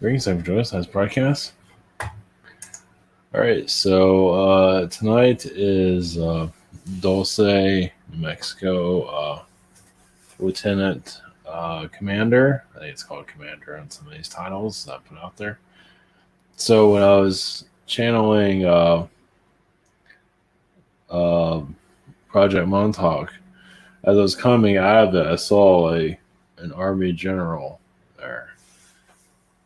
Greetings, I'm joining us on this broadcast. All right, so tonight is Dulce, New Mexico, Lieutenant Commander. I think it's called Commander on some of these titles that I put out there. So when I was channeling uh, Project Montauk, as I was coming out of it, I saw an Army general there.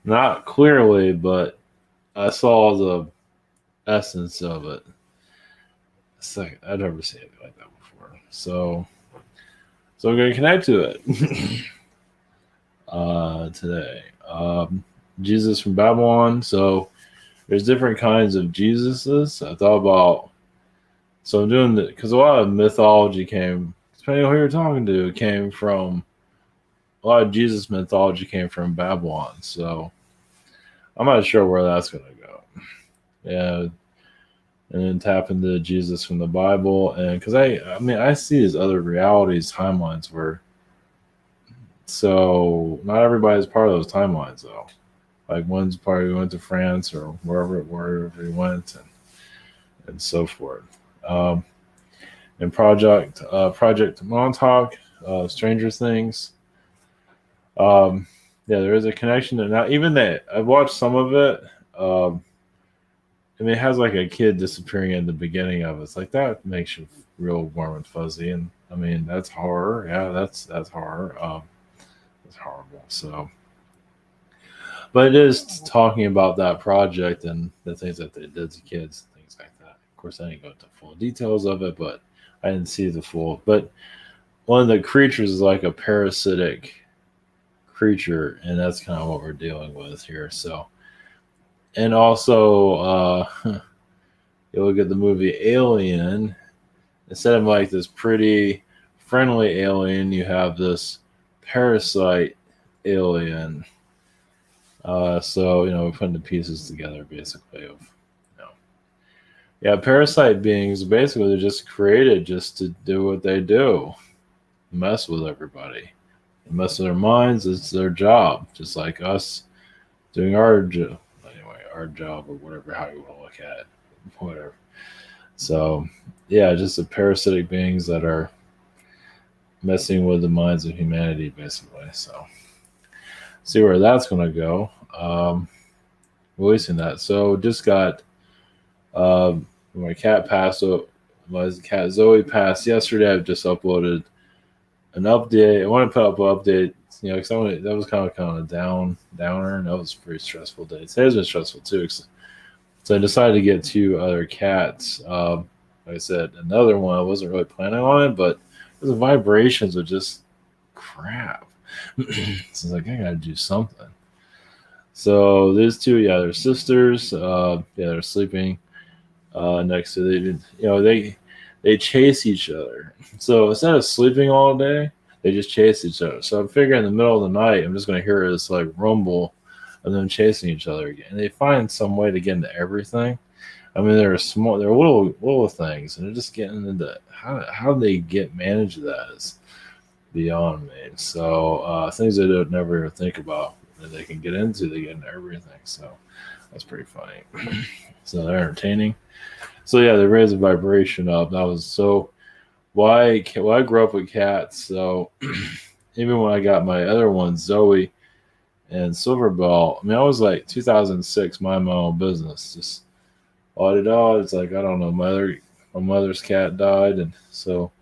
Not clearly, but I saw the essence of it. It's like I've never seen anything like that before. So I'm gonna connect to it today. Jesus from Babylon. So there's different kinds of Jesuses. I thought about so I'm doing it because a lot of mythology came, depending on who you're talking to, came from a lot of Jesus mythology came from Babylon. So I'm not sure where that's gonna go. Yeah, and then tap into Jesus from the Bible, and because I see these other realities timelines where so not everybody's part of those timelines though. Like one's part who went to France or wherever he went, and so forth. Um, and Project Montauk, Stranger Things. Yeah, there is a connection, and now even that I've watched some of it. It has like a kid disappearing in the beginning of it. It's like that makes you real warm and fuzzy, and I mean that's horror. Yeah, that's horror. It's horrible. So, but it is talking about that project and the things that they did to kids, things like that. Of course, I didn't go into full details of it, but I didn't see the full. But one of the creatures is like a parasitic creature, and that's kind of what we're dealing with here. So, and also, you look at the movie Alien. Instead of like this pretty friendly alien, you have this parasite alien. So we're putting the pieces together basically of yeah, parasite beings basically they're just created just to do what they do, mess with everybody, mess with their minds. It's their job, just like us doing our job. Anyway, our job or whatever, how you want to look at it, whatever. So yeah, just the parasitic beings that are messing with the minds of humanity, basically. So see where that's going to go. Releasing that. So just got my cat passed. So my cat Zoe passed yesterday. I've just uploaded an update. I want to put up an update, because that was kind of a downer, and that was a pretty stressful day. Today's been stressful too. So I decided to get two other cats. Like I said, another one I wasn't really planning on it, but the vibrations are just crap. So it's like I gotta do something. So these two, yeah, they're sisters. Yeah, they're sleeping next to they chase each other. So instead of sleeping all day, they just chase each other. So I'm figuring in the middle of the night, I'm just gonna hear this like rumble of them chasing each other again. And they find some way to get into everything. I mean, they're little things, and they're just getting into how they manage that is beyond me. So things I don't never think about that they can get into, they get into everything. So that's pretty funny. So they're entertaining. So yeah, they raise the vibration up. That was so. Why I grew up with cats, so even when I got my other ones, Zoe and Silverbell, I mean, I was like 2006, my own business, just it's like I don't know, my mother's cat died, and so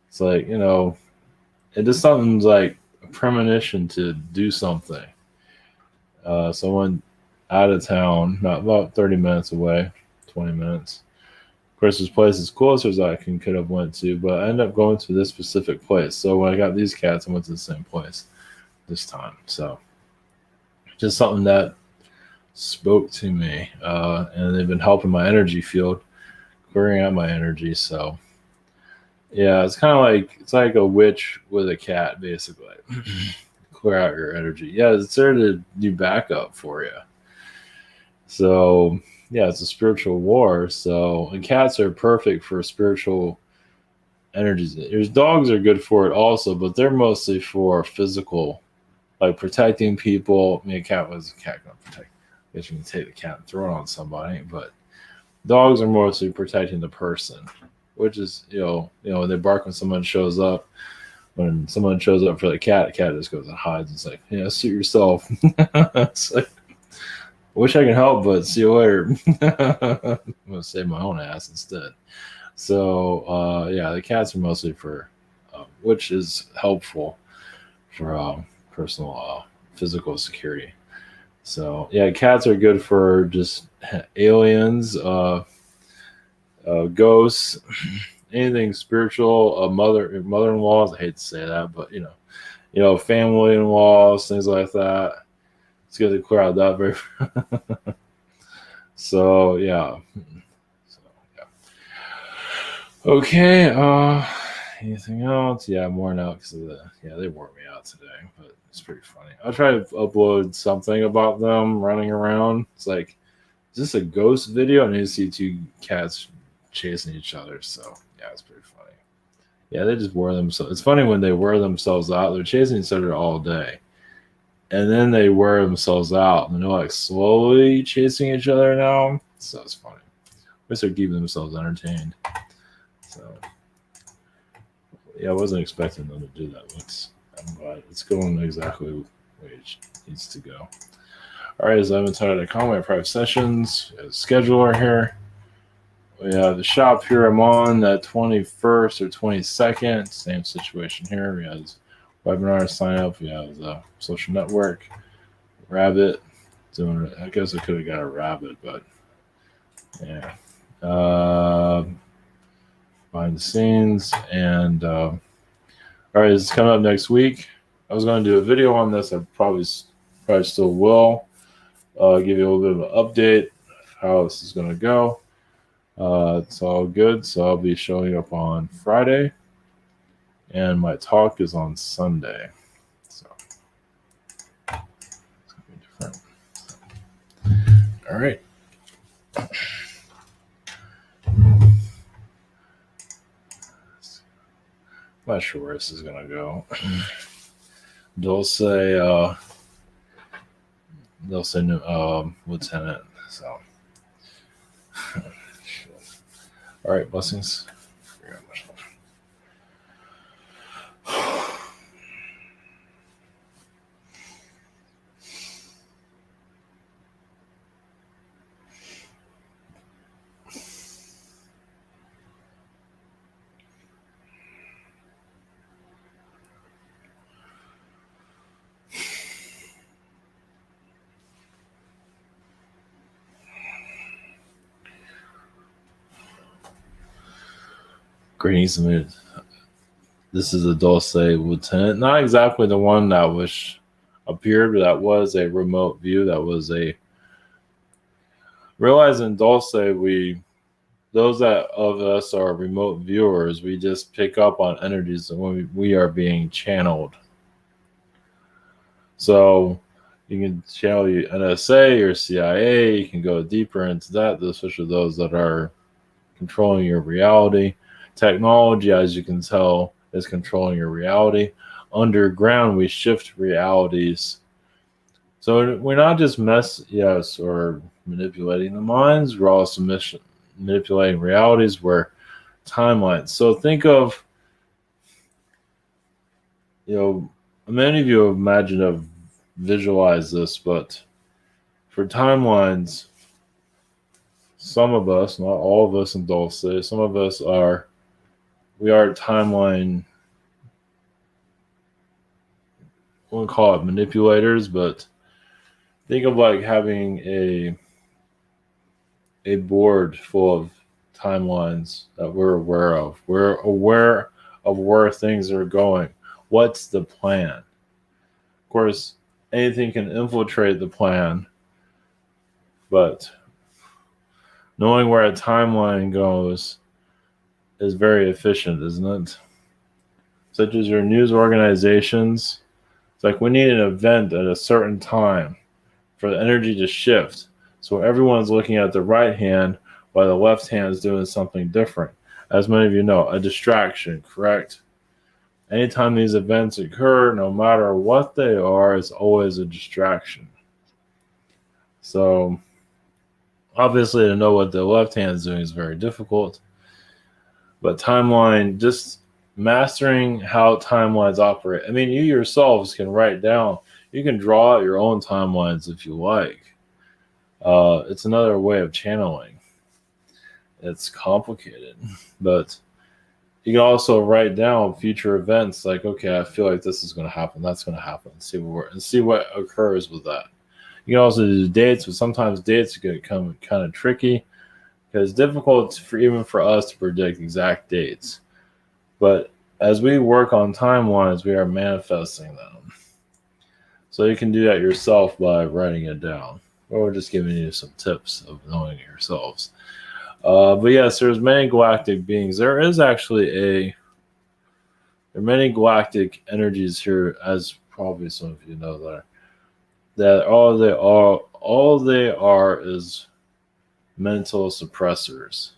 it's like it just something's like a premonition to do something. So I went out of town, not about 30 minutes away, 20 minutes. Of course, this place is closer as I could have went to, but I ended up going to this specific place. So when I got these cats, I went to the same place this time. So just something that spoke to me, and they've been helping my energy field, clearing out my energy. So yeah, it's kind of like a witch with a cat, basically. Clear out your energy. Yeah, it's there to do backup for you. So yeah, it's a spiritual war. So and cats are perfect for spiritual energies. There's dogs are good for it also, but they're mostly for physical like protecting people. I mean, a cat was a cat gonna protect. I guess you can take the cat and throw it on somebody, but dogs are mostly protecting the person, which is when they bark when someone shows up. When someone shows up for the cat just goes and hides. It's like, suit yourself. It's like, I wish I could help, but see you later. I'm gonna save my own ass instead. So the cats are mostly for, which is helpful for personal physical security. So yeah, cats are good for just aliens, ghosts, anything spiritual. Mother-in-laws. I hate to say that, but family-in-laws, things like that. It's good to clear out that very. So yeah. Okay. Anything else? Yeah, more now because of they wore me out today, but it's pretty funny. I'll try to upload something about them running around. It's like, is this a ghost video? And you see two cats chasing each other. So yeah, it's pretty funny. Yeah, they just wear themselves. It's funny when they wear themselves out. They're chasing each other all day, and then they wear themselves out, and they're like slowly chasing each other now. So it's funny. I guess they're keeping themselves entertained. So yeah, I wasn't expecting them to do that. I'm glad it's going exactly the way it needs to go. All right, as I've been talking about my private sessions, scheduler here. We have the shop here. I'm on that 21st or 22nd. Same situation here. We have webinar sign up. We have the social network. Rabbit. Doing it. I guess I could have got a rabbit, but yeah. Behind the scenes. And all right, it's coming up next week. I was going to do a video on this. I probably still will. Give you a little bit of an update how this is going to go. It's all good. So I'll be showing up on Friday, and my talk is on Sunday. So it's going to be different. All right. I'm not sure where this is going to go. Dulce, lieutenant. So, all right, blessings. Greetings, this is a Dulce lieutenant. Not exactly the one that was appeared, but that was a remote view. That was a realizing Dulce. Those that of us are remote viewers, we just pick up on energies when we are being channeled. So you can channel your NSA or CIA. You can go deeper into that, especially those that are controlling your reality. Technology, as you can tell, is controlling your reality. Underground, we shift realities. So we're not just or manipulating the minds. We're also manipulating realities where timelines. So think of, many of you have imagined, have visualized this, but for timelines, some of us, not all of us in Dulce, some of us we are timeline, I wouldn't call it manipulators, but think of like having a board full of timelines that we're aware of. We're aware of where things are going. What's the plan? Of course, anything can infiltrate the plan, but knowing where a timeline goes is very efficient, isn't it? Such as your news organizations. It's like we need an event at a certain time for the energy to shift. So everyone's looking at the right hand while the left hand is doing something different. As many of you know, a distraction, correct? anytime these events occur, no matter what they are, it's always a distraction. So obviously to know what the left hand is doing is very difficult. But timeline, just mastering how timelines operate. I mean, you yourselves can write down, you can draw out your own timelines if you like. It's another way of channeling. It's complicated, but you can also write down future events like, okay, I feel like this is going to happen, that's going to happen, see what occurs with that. You can also do dates, but sometimes dates can become kind of tricky because it's difficult even for us to predict exact dates. But as we work on timelines, we are manifesting them. So you can do that yourself by writing it down, or we're just giving you some tips of knowing it yourselves. But yes, there's many galactic beings. There are many galactic energies here, as probably some of you know, that all they are is mental suppressors.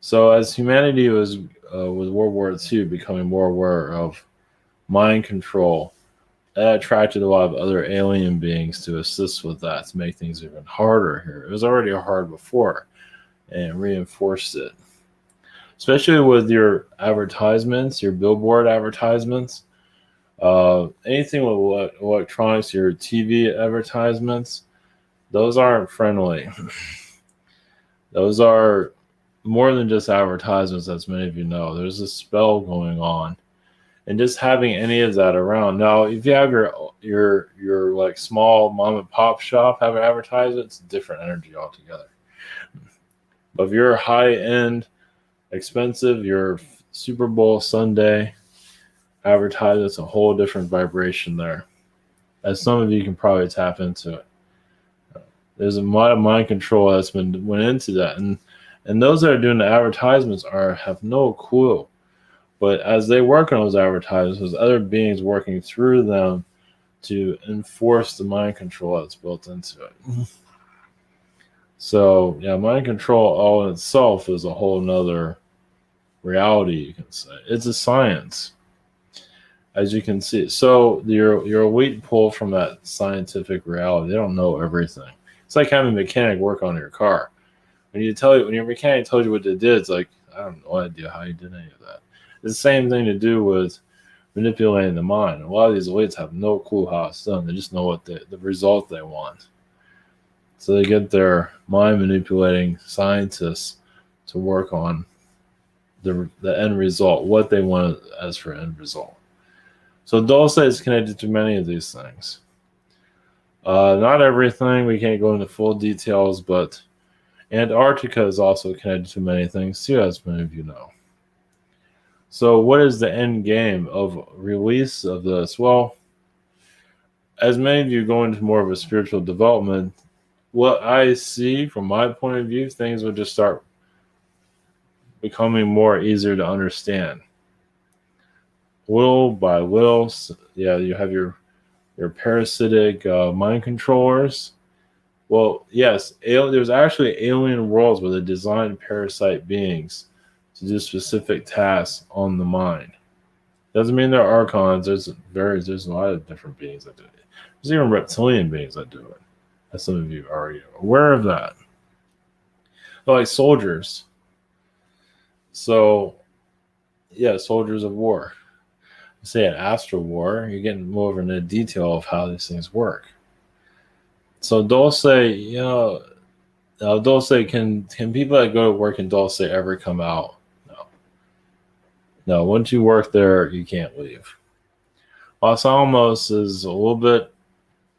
So as humanity was with World War II becoming more aware of mind control, that attracted a lot of other alien beings to assist with that, to make things even harder here. It was already hard before, and it reinforced it. Especially with your advertisements, your billboard advertisements, anything with electronics, your TV advertisements, those aren't friendly. Those are more than just advertisements, as many of you know. There's a spell going on, and just having any of that around. Now, if you have your like small mom and pop shop have an advertisement, it's a different energy altogether. But if you're high end, expensive, your Super Bowl Sunday advertisement, it's a whole different vibration there. As some of you can probably tap into it. There's a lot of mind control that's went into that, and those that are doing the advertisements have no clue. But as they work on those advertisements, there's other beings working through them to enforce the mind control that's built into it. So yeah, mind control all in itself is a whole nother reality, you can say. It's a science, as you can see. So your elite pull from that scientific reality. They don't know everything. It's like having a mechanic work on your car. When your mechanic told you what they did, it's like, I have no idea how you did any of that. It's the same thing to do with manipulating the mind. A lot of these elites have no clue how it's done. They just know what the result they want. So they get their mind manipulating scientists to work on the end result, what they want as for end result. So Dulce is connected to many of these things. Not everything, we can't go into full details, but Antarctica is also connected to many things too, as many of you know. So what is the end game of release of this? Well, as many of you go into more of a spiritual development, what I see from my point of view, things will just start becoming more easier to understand. Little by little, yeah, you have your parasitic mind controllers. Well, yes, there's actually alien worlds where they designed parasite beings to do specific tasks on the mind. Doesn't mean they're archons. There's a lot of different beings that do it. There's even reptilian beings that do it. As some of you are already aware of that. They're like soldiers. So, yeah, soldiers of war. Say an astral war, you're getting more of a detail of how these things work. So Dulce, Dulce, can people that go to work in Dulce ever come out? No. Once you work there, you can't leave. Los Alamos is a little bit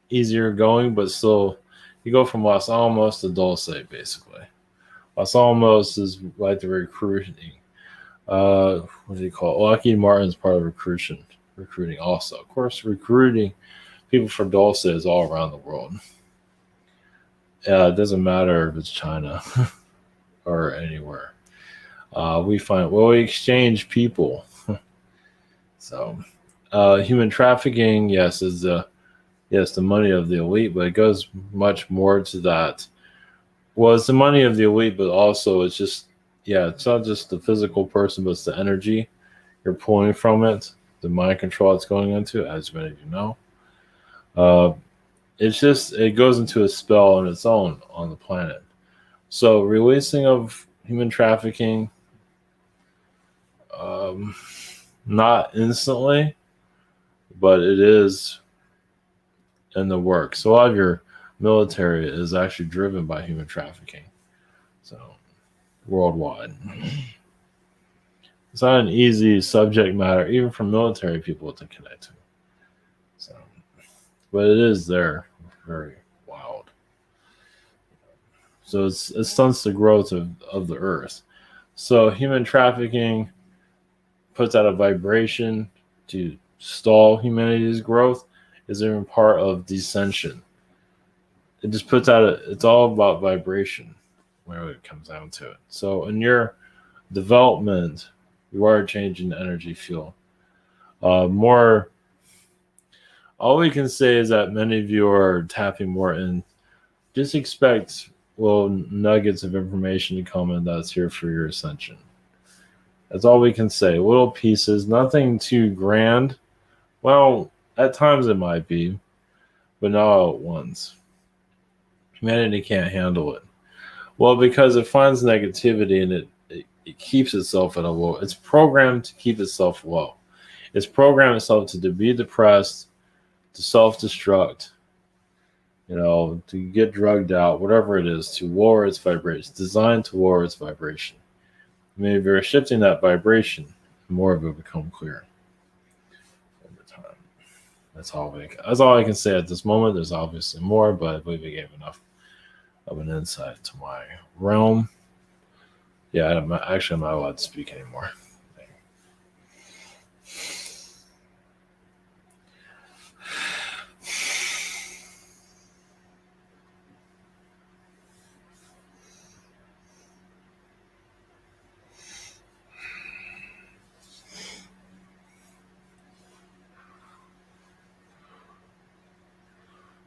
easier going, but still, you go from Los Alamos to Dulce, basically. Los Alamos is like the recruiting. What do you call it? Lockheed Martin's part of recruiting also. Of course, recruiting people for Dulce is all around the world. It doesn't matter if it's China or anywhere. We exchange people. So, human trafficking, yes, is the money of the elite, but it goes much more to that. Well, it's the money of the elite, but also it's not just the physical person, but it's the energy. you're pulling from it, the mind control it's going into, as many of you know. Uh, it goes into a spell on its own on the planet. So releasing of human trafficking, um, not instantly, but it is in the works. So a lot of your military is actually driven by human trafficking. So worldwide. It's not an easy subject matter, even for military people to connect to. So, but it is there, very wild. So it stunts the growth of the earth. So human trafficking puts out a vibration to stall humanity's growth, is even part of descension. It just puts out it's all about vibration where it comes down to it. So in your development, you are changing the energy field. More, all we can say is that many of you are tapping more in. Just expect little nuggets of information to come in that's here for your ascension. That's all we can say. Little pieces, nothing too grand. Well, at times it might be, but not all at once. Humanity can't handle it. Well, because it finds negativity and it keeps itself at a low. It's programmed to keep itself low. It's programmed itself to be depressed, to self-destruct, to get drugged out, whatever it is, to lower its vibration. It's designed to lower its vibration. I mean, if you're shifting that vibration, more of it will become clear over time. That's all I can say at this moment. There's obviously more, but I believe I gave enough of an insight to my realm. Yeah, I'm not allowed to speak anymore.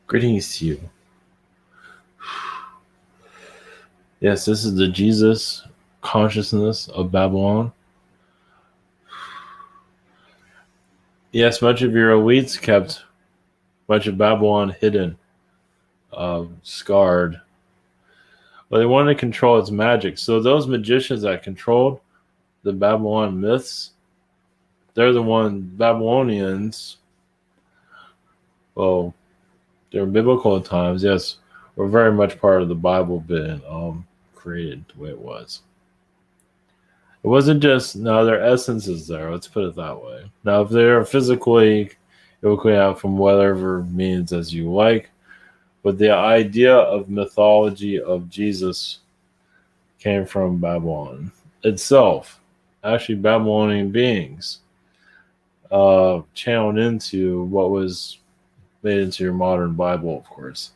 Greetings to you. Yes, this is the Jesus consciousness of Babylon. Yes, much of your elites kept much of Babylon hidden, scarred. But they wanted to control its magic. So those magicians that controlled the Babylon myths, they're the Babylonians, well, during biblical times, yes, were very much part of the Bible being created the way it was. It wasn't just, now their essence is there, let's put it that way. Now, if they're physically, it will come out from whatever means as you like, but the idea of mythology of Jesus came from Babylon itself. Actually, Babylonian beings channeled into what was made into your modern Bible, of course.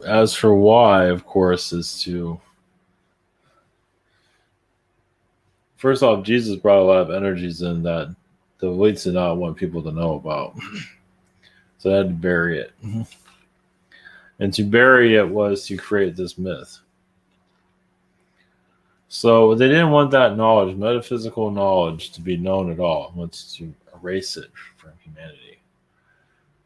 As for why, of course, is to... First off, Jesus brought a lot of energies in that the elites did not want people to know about. So they had to bury it. And to bury it was to create this myth. So they didn't want that knowledge, metaphysical knowledge, to be known at all. They wanted to erase it from humanity.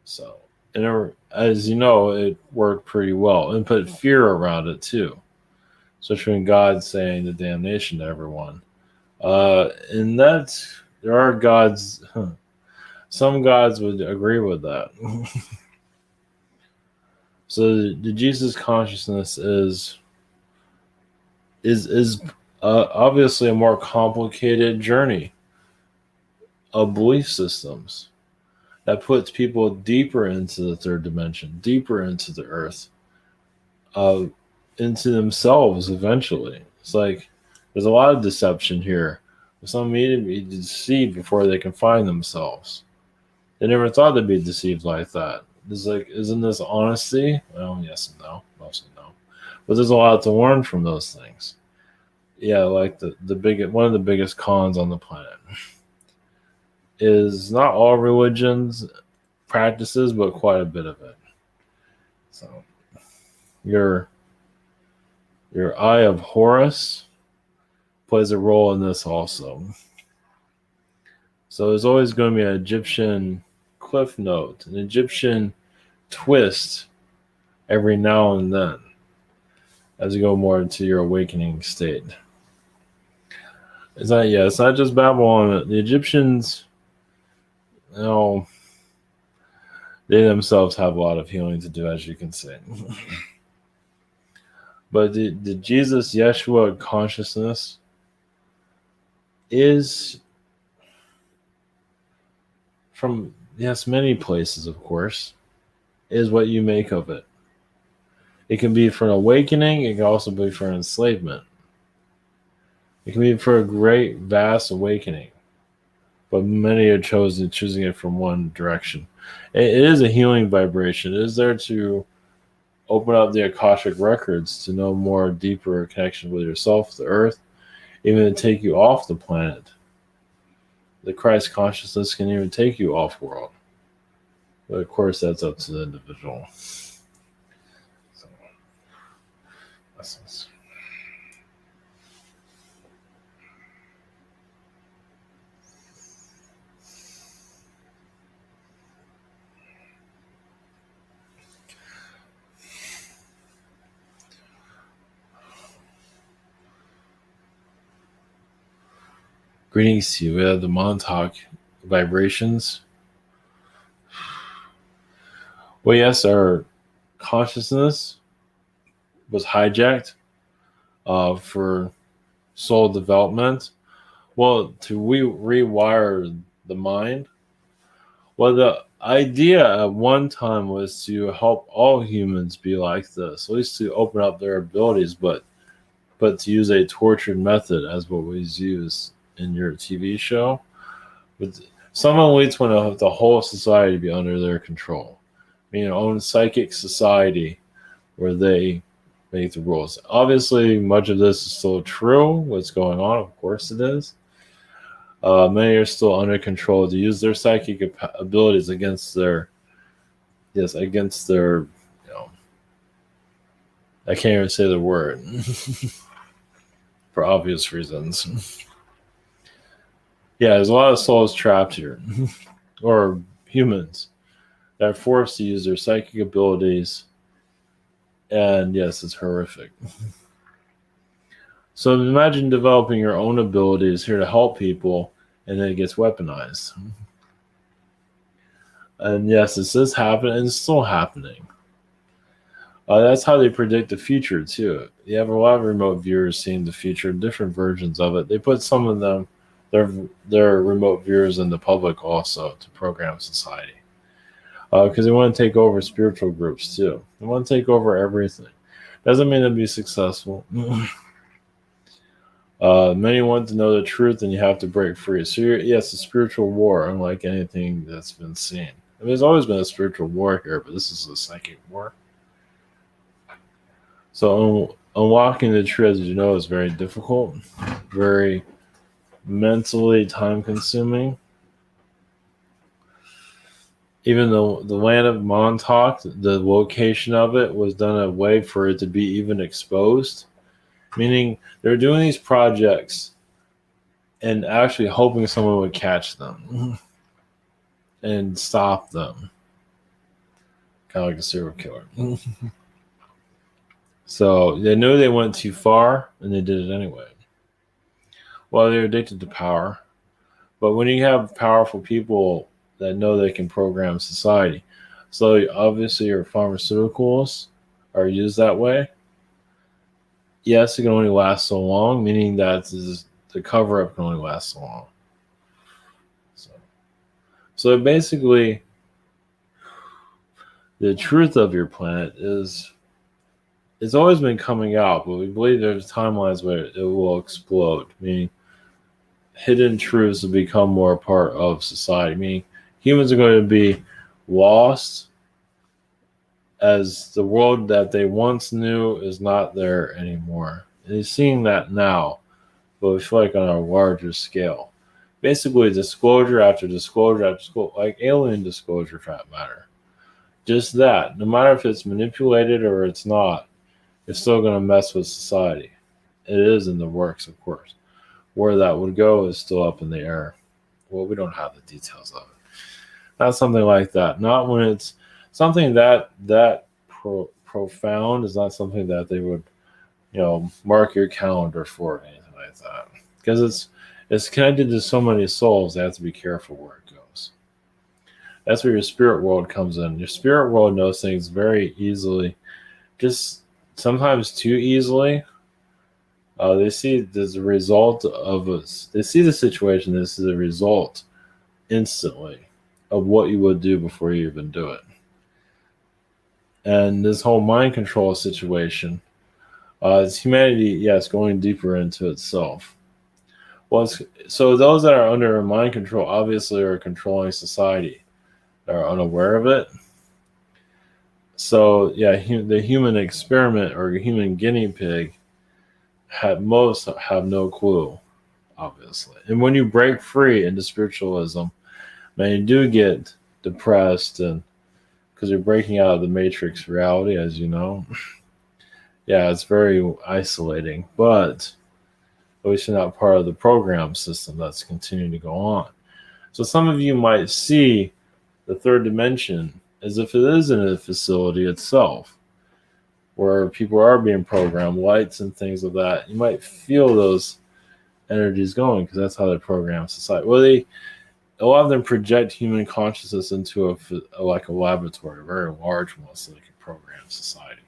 So, and as you know, it worked pretty well. And put fear around it too. Especially when God's saying the damnation to everyone. And there are gods, some gods would agree with that. So the Jesus consciousness is obviously a more complicated journey of belief systems that puts people deeper into the third dimension, deeper into the earth, into themselves eventually. It's like there's a lot of deception here. Some need to be deceived before they can find themselves. They never thought they'd be deceived like that. It's like, isn't this honesty? Well, yes and no. Mostly no. But there's a lot to learn from those things. Yeah, like one of the biggest cons on the planet is not all religions practices, but quite a bit of it. So your Eye of Horus plays a role in this also. So there's always going to be an Egyptian cliff note, an Egyptian twist every now and then as you go more into your awakening state. It's not just Babylon. The Egyptians, they themselves have a lot of healing to do, as you can see. But the Jesus Yeshua consciousness is from, many places, of course, is what you make of it. It can be for an awakening. It can also be for an enslavement. It can be for a great, vast awakening. But many are choosing it from one direction. It is a healing vibration. It is there to open up the Akashic records to know more deeper connection with yourself, the earth, even to take you off the planet. The Christ consciousness can even take you off world. But of course, that's up to the individual. So, lessons. Greetings to you. We have the Montauk Vibrations. Well, yes, our consciousness was hijacked for soul development. Well, to rewire the mind. Well, the idea at one time was to help all humans be like this, at least to open up their abilities, but to use a tortured method as what was used in your TV show. But someone leads want the whole society to be under their control. Own psychic society where they make the rules. Obviously, much of this is still true. What's going on, of course it is. Many are still under control to use their psychic abilities against their, I can't even say the word for obvious reasons. There's a lot of souls trapped here, or humans that are forced to use their psychic abilities, and yes, it's horrific. So imagine developing your own abilities here to help people, and then it gets weaponized. And yes, this is happening, and it's still happening. That's how they predict the future, too. You have a lot of remote viewers seeing the future, different versions of it. They put some of them, their remote viewers in the public also to program society. Because they want to take over spiritual groups, too. They want to take over everything. Doesn't mean they'll be successful. Many want to know the truth, and you have to break free. So, it's a spiritual war, unlike anything that's been seen. There's always been a spiritual war here, but this is a psychic war. So, unlocking the truth, as you know, is very difficult, very mentally time-consuming. Even though the land of Montauk, the location of it was done in a way for it to be even exposed. Meaning they're doing these projects and actually hoping someone would catch them and stop them. Kind of like a serial killer. So they knew they went too far and they did it anyway. Well, they're addicted to power. But when you have powerful people that know they can program society, so obviously your pharmaceuticals are used that way. Yes, it can only last so long, meaning that the cover-up can only last so long. So basically, the truth of your planet it's always been coming out, but we believe there's timelines where it will explode, meaning hidden truths will become more a part of society, meaning humans are going to be lost as the world that they once knew is not there anymore. And he's seeing that now, but we feel like on a larger scale. Basically, disclosure after disclosure after disclosure, like alien disclosure for that matter. Just that. No matter if it's manipulated or it's not, it's still going to mess with society. It is in the works, of course. Where that would go is still up in the air. Well, we don't have the details of it. Not something like that. Not when it's something that profound is not something that they would, mark your calendar for or anything like that. Because it's connected to so many souls, they have to be careful where it goes. That's where your spirit world comes in. Your spirit world knows things very easily, just sometimes too easily. They see this result of us. They see the situation. This is a result instantly of what you would do before you even do it. And this whole mind control situation is humanity, yes, going deeper into itself. Well, so those that are under mind control obviously are controlling society. They're unaware of it. So yeah, the human experiment or human guinea pig most have no clue, obviously. And when you break free into spiritualism, man, you do get depressed and because you're breaking out of the matrix reality, as you know. Yeah, it's very isolating, but at least you're not part of the program system that's continuing to go on. So some of you might see the third dimension as if it is in a facility itself, where people are being programmed, lights and things of that. You might feel those energies going because that's how they program society. Well, a lot of them project human consciousness into like a laboratory, a very large one, so they can program society.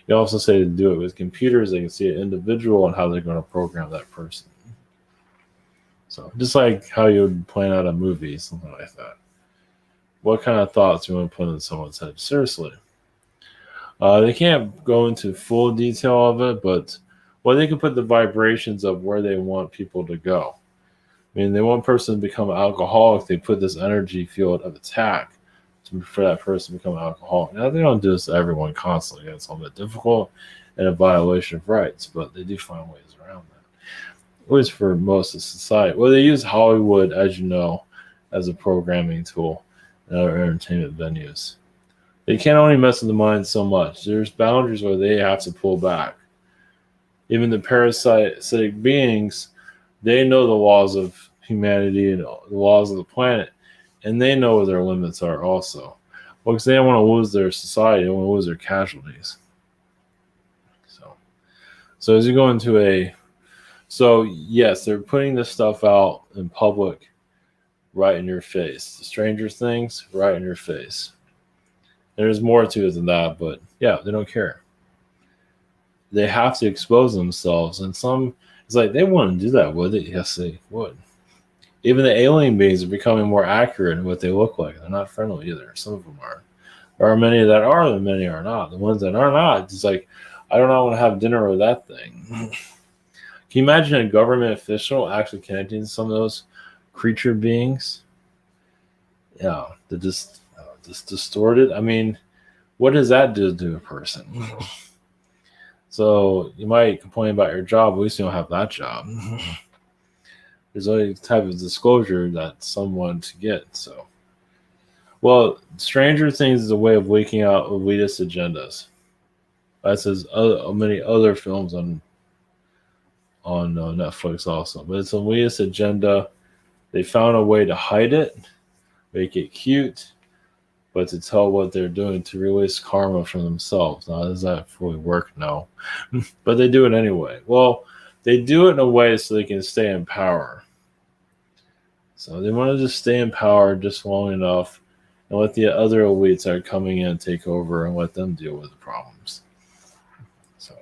You also say to do it with computers, they can see an individual and how they're going to program that person. So just like how you would plan out a movie, something like that. What kind of thoughts you want to put in someone's head? Seriously. They can't go into full detail of it, but they can put the vibrations of where they want people to go. I mean, they want a person to become alcoholic. They put this energy field of attack for that person to become an alcoholic. Now, they don't do this to everyone constantly. It's a little bit difficult and a violation of rights, but they do find ways around that. At least for most of society. Well, they use Hollywood, as you know, as a programming tool in other entertainment venues. They can't only mess with the mind so much. There's boundaries where they have to pull back. Even the parasitic beings, they know the laws of humanity and the laws of the planet, and they know where their limits are also. Well, because they don't want to lose their society, they want to lose their casualties. So as you go into yes, they're putting this stuff out in public right in your face. The Stranger Things, right in your face. There's more to it than that, but yeah, they don't care. They have to expose themselves, and it's like they wouldn't do that, would they? Yes, they would. Even the alien beings are becoming more accurate in what they look like. They're not friendly either. Some of them are. There are many that are, and many are not. The ones that are not, it's like, I do not want to have dinner with that thing. Can you imagine a government official actually connecting to some of those creature beings? Yeah, they're just distorted. I mean, what does that do to a person? So you might complain about your job, at least you don't have that job. There's only type of disclosure that someone to get. So, well, Stranger Things is a way of leaking out elitist agendas. That's as many other films on Netflix also. But it's an elitist agenda. They found a way to hide it, make it cute, but to tell what they're doing to release karma from themselves. Now, does that fully work? No. But they do it anyway. Well, they do it in a way so they can stay in power. So they want to just stay in power just long enough and let the other elites that are coming in take over and let them deal with the problems. So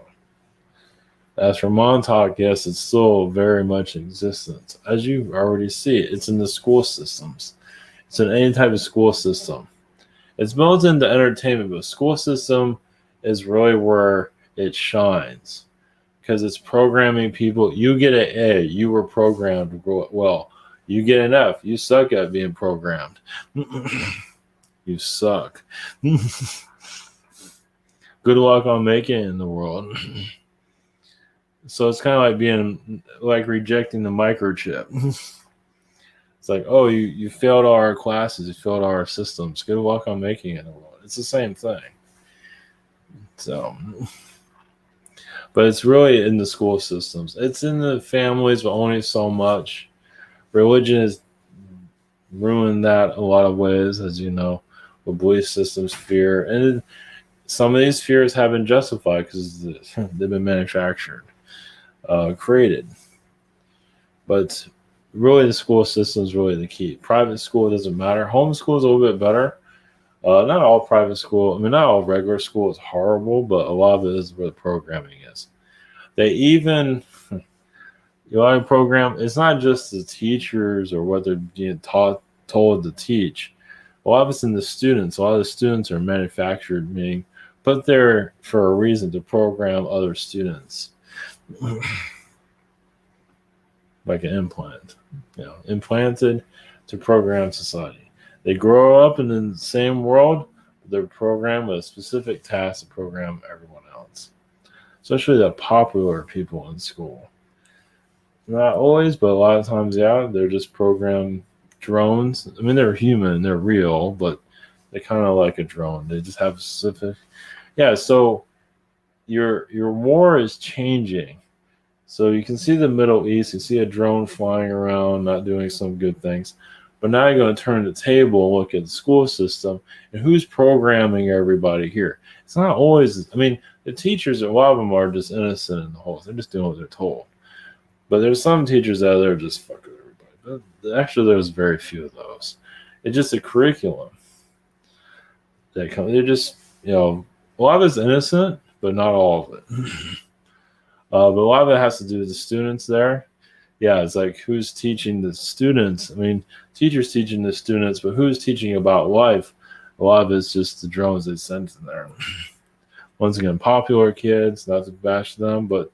as for Montauk, yes, it's still very much in existence. As you already see, it's in the school systems. It's in any type of school system. It's built into entertainment, but school system is really where it shines because it's programming people. You get an A, you were programmed well. You get an F, you suck at being programmed. You suck. Good luck on making it in the world. So it's kind of like being like rejecting the microchip. It's like, oh, you failed all our classes, you failed all our systems. Good luck on making it in the world. It's the same thing. So, But it's really in the school systems. It's in the families, but only so much. Religion has ruined that a lot of ways, as you know, with belief systems, fear. And some of these fears have been justified because they've been manufactured, created. But really, the school system is really the key. Private school doesn't matter. Homeschool is a little bit better. Not all private school, I mean, not all regular school is horrible, but a lot of it is where the programming is. They even, you know, program, it's not just the teachers or what they're being told to teach. A lot of it's in the students. A lot of the students are manufactured, meaning put there for a reason to program other students. Like an implant, implanted to program society. They grow up in the same world, but they're programmed with a specific task to program everyone else, especially the popular people in school. Not always, but a lot of times, yeah, they're just programmed drones. I mean, they're human, they're real, but they kind of like a drone. They just have a specific, yeah. So your war is changing. So you can see the Middle East, you see a drone flying around, not doing some good things. But now you're going to turn the table and look at the school system and who's programming everybody here. It's not always, I mean, the teachers, a lot of them are just innocent in the whole, they're just doing what they're told. But there's some teachers out there just fucking everybody. But actually, there's very few of those. It's just a curriculum. They're just, a lot of it's innocent, but not all of it. But a lot of it has to do with the students there. Yeah, it's like who's teaching the students? I mean, teachers teaching the students, but who's teaching about life? A lot of it's just the drones they sent in there. Once again, popular kids, not to bash them, but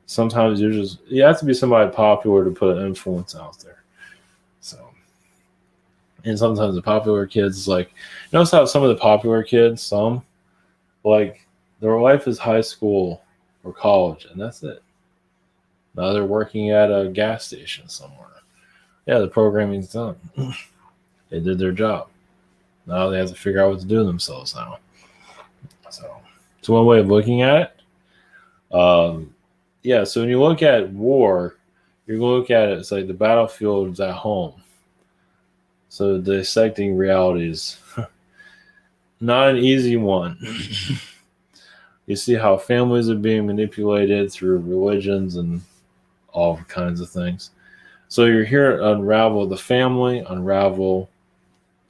sometimes you have to be somebody popular to put an influence out there. So, and sometimes the popular kids, like, notice how some of the popular kids, like, their life is high school or college, and that's it. Now they're working at a gas station somewhere. Yeah, the programming's done. They did their job. Now they have to figure out what to do themselves now. So it's one way of looking at it. Yeah, so when you look at war, you're going to look at it, it's like the battlefield is at home. So dissecting reality is not an easy one. You see how families are being manipulated through religions and all kinds of things. So you're here to unravel the family, unravel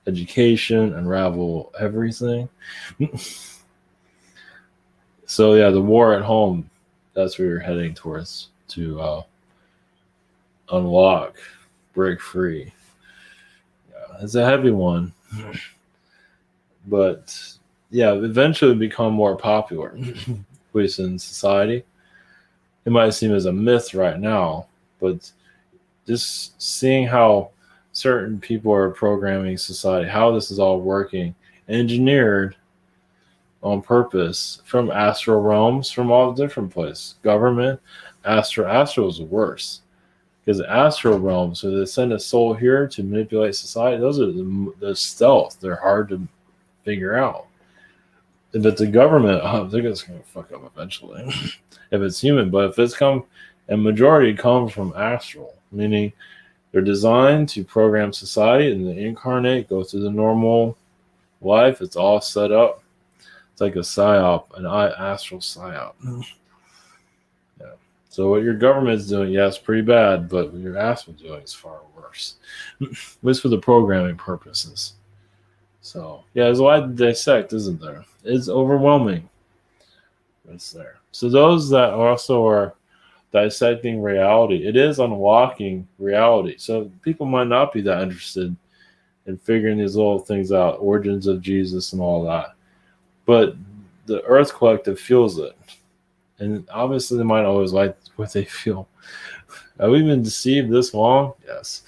education, unravel everything. So yeah, the war at home, that's where you're heading towards to unlock, break free. Yeah, it's a heavy one. But yeah, eventually become more popular, at least in society. It might seem as a myth right now, but just seeing how certain people are programming society, how this is all working, engineered on purpose from astral realms, from all different places. Government, astral is worse. Because the astral realms, so they send a soul here to manipulate society, those are the stealth. They're hard to figure out. If it's a government, they're just going to fuck up eventually. If it's human, but if it's majority come from astral, meaning they're designed to program society and they incarnate, go through the normal life. It's all set up. It's like a psyop, an astral psyop. Yeah. So what your government is doing, it's pretty bad, but what your astral doing is far worse. At least for the programming purposes. So, yeah, there's a lot to dissect, isn't there? It's overwhelming. It's there. So those that also are dissecting reality, it is unlocking reality. So people might not be that interested in figuring these little things out, origins of Jesus and all that. But the Earth Collective feels it. And obviously they might always like what they feel. Have we been deceived this long? Yes.